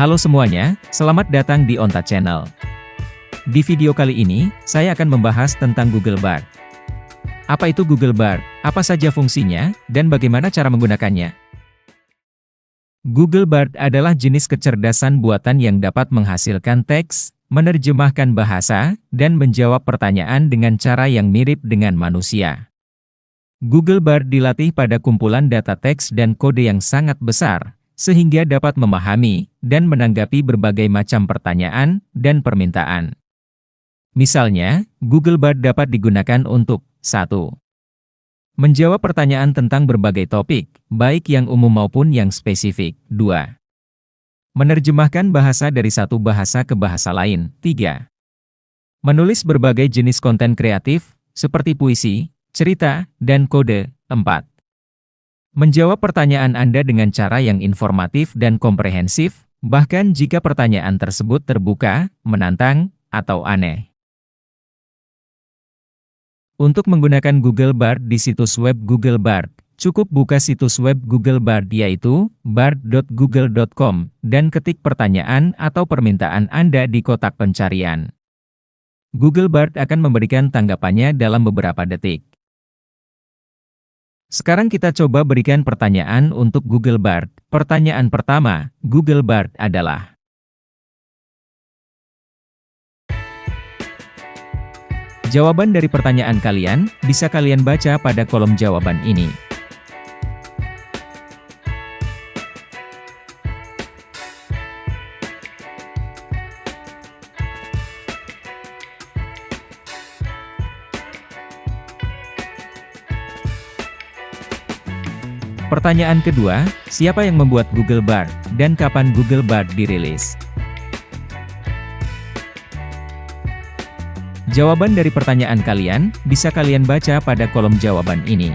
Halo semuanya, selamat datang di Onta Channel. Di video kali ini, saya akan membahas tentang Google Bard. Apa itu Google Bard, apa saja fungsinya, dan bagaimana cara menggunakannya? Google Bard adalah jenis kecerdasan buatan yang dapat menghasilkan teks, menerjemahkan bahasa, dan menjawab pertanyaan dengan cara yang mirip dengan manusia. Google Bard dilatih pada kumpulan data teks dan kode yang sangat besar, sehingga dapat memahami dan menanggapi berbagai macam pertanyaan dan permintaan. Misalnya, Google Bard dapat digunakan untuk 1. Menjawab pertanyaan tentang berbagai topik, baik yang umum maupun yang spesifik. 2. Menerjemahkan bahasa dari satu bahasa ke bahasa lain. 3. Menulis berbagai jenis konten kreatif, seperti puisi, cerita, dan kode. 4. Menjawab pertanyaan Anda dengan cara yang informatif dan komprehensif, bahkan jika pertanyaan tersebut terbuka, menantang, atau aneh. Untuk menggunakan Google Bard di situs web Google Bard, cukup buka situs web Google Bard yaitu bard.google.com dan ketik pertanyaan atau permintaan Anda di kotak pencarian. Google Bard akan memberikan tanggapannya dalam beberapa detik. Sekarang kita coba berikan pertanyaan untuk Google Bard. Pertanyaan pertama, Google Bard adalah: jawaban dari pertanyaan kalian, bisa kalian baca pada kolom jawaban ini. Pertanyaan kedua, siapa yang membuat Google Bard, dan kapan Google Bard dirilis? Jawaban dari pertanyaan kalian, bisa kalian baca pada kolom jawaban ini.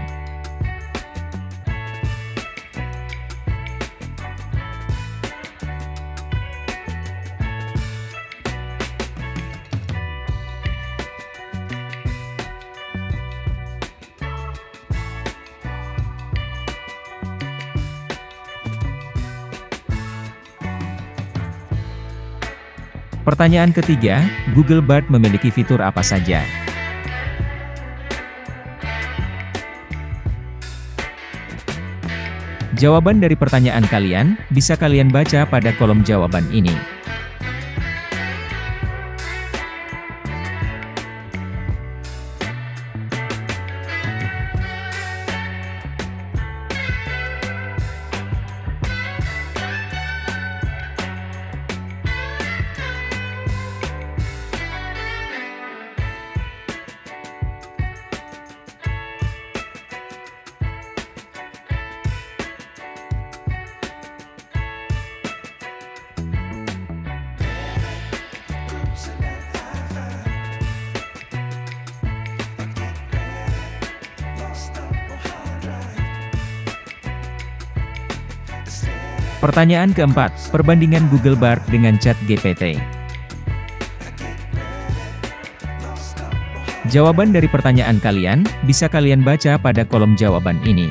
Pertanyaan ketiga, Google Bard memiliki fitur apa saja? Jawaban dari pertanyaan kalian, bisa kalian baca pada kolom jawaban ini. Pertanyaan keempat, perbandingan Google Bard dengan ChatGPT. Jawaban dari pertanyaan kalian, bisa kalian baca pada kolom jawaban ini.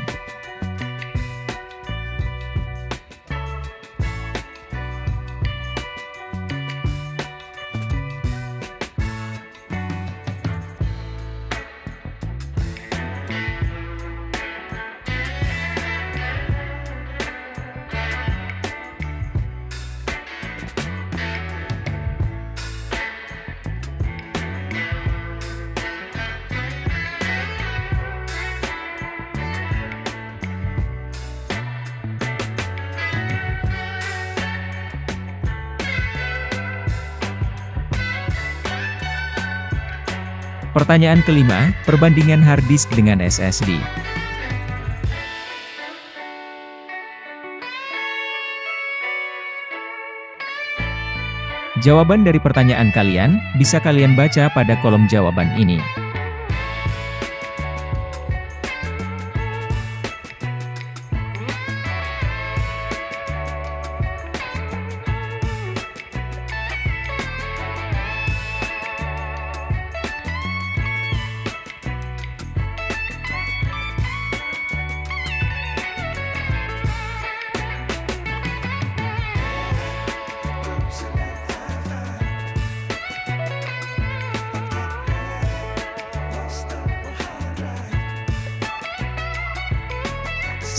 Pertanyaan kelima, perbandingan hard disk dengan SSD. Jawaban dari pertanyaan kalian, bisa kalian baca pada kolom jawaban ini.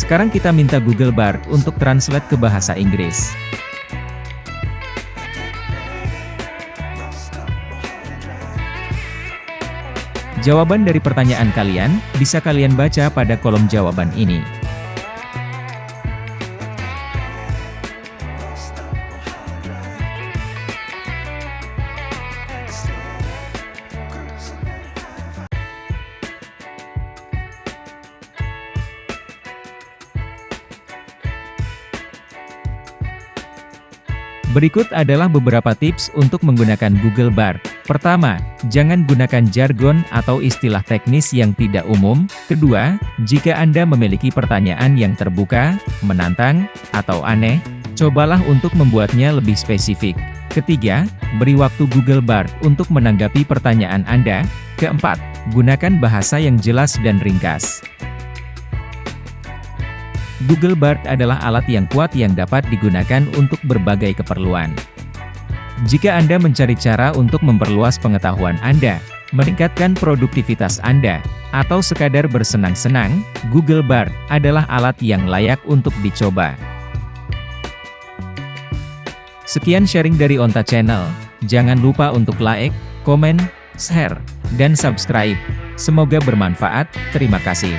Sekarang kita minta Google Bard untuk translate ke bahasa Inggris. Jawaban dari pertanyaan kalian, bisa kalian baca pada kolom jawaban ini. Berikut adalah beberapa tips untuk menggunakan Google Bard. Pertama, jangan gunakan jargon atau istilah teknis yang tidak umum. Kedua, jika Anda memiliki pertanyaan yang terbuka, menantang, atau aneh, cobalah untuk membuatnya lebih spesifik. Ketiga, beri waktu Google Bard untuk menanggapi pertanyaan Anda. Keempat, gunakan bahasa yang jelas dan ringkas. Google Bard adalah alat yang kuat yang dapat digunakan untuk berbagai keperluan. Jika Anda mencari cara untuk memperluas pengetahuan Anda, meningkatkan produktivitas Anda, atau sekadar bersenang-senang, Google Bard adalah alat yang layak untuk dicoba. Sekian sharing dari Onta Channel. Jangan lupa untuk like, komen, share, dan subscribe. Semoga bermanfaat. Terima kasih.